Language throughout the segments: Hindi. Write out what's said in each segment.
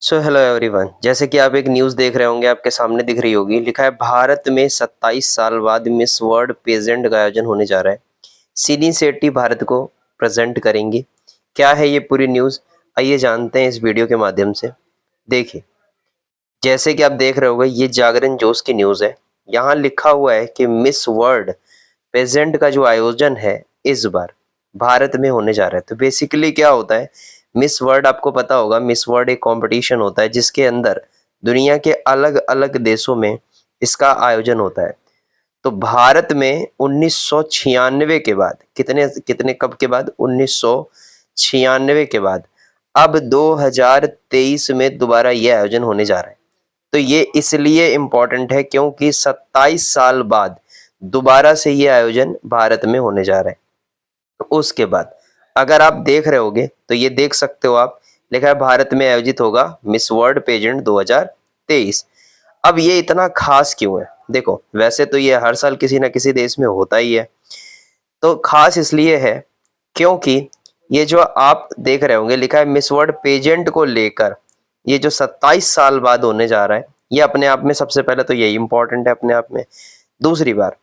हेलो एवरीवन, जैसे कि आप एक न्यूज़ देख रहे होंगे, आपके सामने दिख रही होगी। लिखा है भारत में 27 साल बाद मिस वर्ल्ड पेजेंट का आयोजन होने जा रहा है। सिनी शेट्टी भारत को प्रेजेंट करेंगी। क्या है ये पूरी न्यूज़, आइए जानते हैं इस वीडियो के माध्यम से। देखिए, जैसे कि आप देख रहे होंगे, ये जागरण जोश की न्यूज़ है। यहाँ लिखा हुआ है कि मिस वर्ल्ड पेजेंट का जो आयोजन है इस बार भारत में होने जा रहा है। तो बेसिकली क्या होता है, मिस वर्ल्ड आपको पता होगा, मिस वर्ल्ड एक कंपटीशन होता है जिसके अंदर दुनिया के अलग अलग देशों में इसका आयोजन होता है। तो भारत में 1996 के बाद कितने कितने कब के बाद 1996 के बाद अब 2023 में दोबारा ये आयोजन होने जा रहा है। तो ये इसलिए इम्पोर्टेंट है क्योंकि 27 साल बाद दोबारा से ये आयोजन भारत में होने जा रहा है। तो उसके बाद अगर आप देख रहे होगे तो ये देख सकते हो, आप लिखा है भारत में आयोजित होगा मिस वर्ल्ड पेजेंट 2023। अब ये इतना खास क्यों है? देखो, वैसे तो ये हर साल किसी ना किसी देश में होता ही है। तो खास इसलिए है क्योंकि ये जो आप देख रहे होंगे, लिखा है मिस वर्ल्ड पेजेंट को लेकर ये जो 27 साल बाद होने जा रहा है, ये अपने आप में सबसे पहले तो यही इंपॉर्टेंट है अपने आप में। दूसरी बार,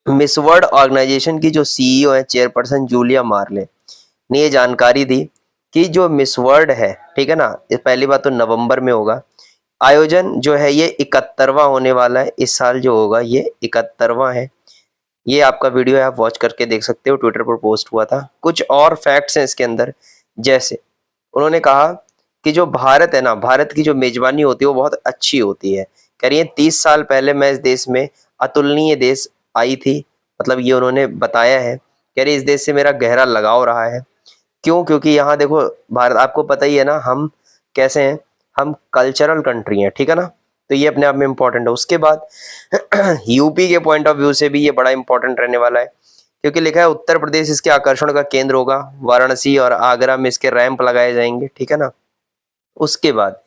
मिस वर्ल्ड ऑर्गेनाइजेशन की जो सीईओ है, चेयरपर्सन जूलिया मार्ले, ने ये जानकारी दी कि जो मिस वर्ल्ड है, ठीक है ना, ये पहली बात तो नवंबर में होगा। आयोजन जो है ये 71वां होने वाला है। इस साल जो होगा ये 71वां है। ये आपका वीडियो है, आप वॉच करके देख सकते हो, ट्विटर पर पोस्ट हुआ था। कुछ और फैक्ट्स हैं इसके अंदर, जैसे उन्होंने कहा कि जो भारत है ना, भारत की जो मेजबानी होती है वो बहुत अच्छी होती है। कह रही है 30 साल पहले मैं इस देश में अतुलनीय देश आई थी, मतलब ये उन्होंने बताया है। कह रही इस देश से मेरा गहरा लगाव रहा है। क्यों? क्योंकि यहाँ देखो, भारत आपको पता ही है ना, हम कैसे हैं, हम कल्चरल कंट्री हैं, ठीक है ना। तो ये अपने आप में इम्पोर्टेंट है। उसके बाद यूपी के पॉइंट ऑफ व्यू से भी ये बड़ा इंपॉर्टेंट रहने वाला है, क्योंकि लिखा है उत्तर प्रदेश इसके आकर्षण का केंद्र होगा। वाराणसी और आगरा में इसके रैंप लगाए जाएंगे, ठीक है ना। उसके बाद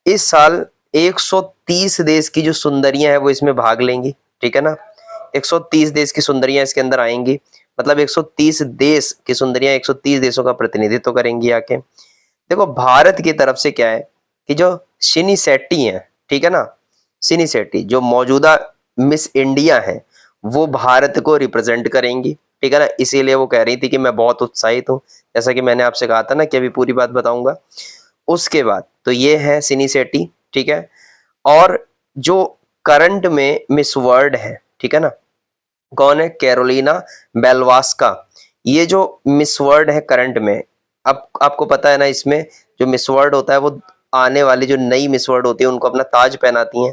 इस साल 130 देश की जो सुंदरियां हैं वो इसमें भाग लेंगी, ठीक है ना। 130 देश की सुंदरियां इसके अंदर आएंगी, मतलब 130 देश की सुंदरियां 130 देशों का प्रतिनिधित्व करेंगी आके। देखो, भारत की तरफ से क्या है कि जो शिनी शेट्टी हैं, ठीक है ना, शिनी शेट्टी जो मौजूदा मिस इंडिया है वो भारत को रिप्रेजेंट करेंगी, ठीक है ना। इसीलिए वो कह रही थी कि मैं बहुत उत्साहित हूँ, जैसा कि मैंने आपसे कहा था ना कि अभी पूरी बात बताऊंगा। उसके बाद तो ये है सिनी सेट्टी, ठीक है। और जो करंट में मिस वर्ल्ड है, ठीक है ना, कौन है? कैरोलिना बेलवास्का। ये जो मिस वर्ल्ड है करंट में, अब आपको पता है ना, इसमें जो मिस वर्ल्ड होता है वो आने वाली जो नई मिस वर्ल्ड होती है उनको अपना ताज पहनाती हैं।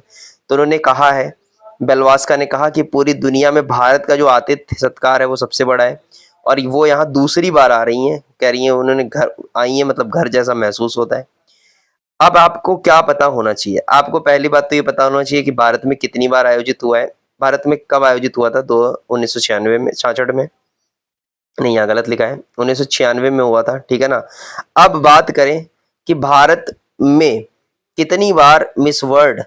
तो उन्होंने कहा है, बेलवास्का ने कहा कि पूरी दुनिया में भारत का जो आतिथ्य सत्कार है वो सबसे बड़ा है, और वो यहाँ दूसरी बार आ रही हैं। कह रही हैं उन्होंने घर आई है, मतलब घर जैसा महसूस होता है। अब आपको क्या पता होना चाहिए? आपको पहली बात तो ये पता होना चाहिए कि भारत में कितनी बार आयोजित हुआ है। भारत में कब आयोजित हुआ था? 1996 में, 66 में नहीं, यहाँ गलत लिखा है, 1996 में हुआ था, ठीक है ना। अब बात करें कि भारत में कितनी बार मिस वर्ल्ड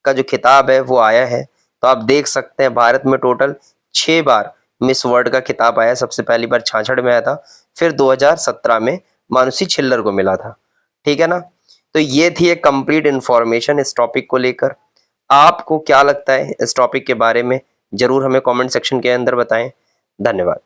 का जो खिताब है वो आया है, तो आप देख सकते हैं भारत में टोटल 6 बार मिस वर्ल्ड का खिताब आया। सबसे पहली बार 66 में आया था, फिर 2017 में मानुषी छिल्लर को मिला था, ठीक है ना। तो ये थी एक कंप्लीट इंफॉर्मेशन इस टॉपिक को लेकर। आपको क्या लगता है इस टॉपिक के बारे में? जरूर हमें कमेंट सेक्शन के अंदर बताएं। धन्यवाद।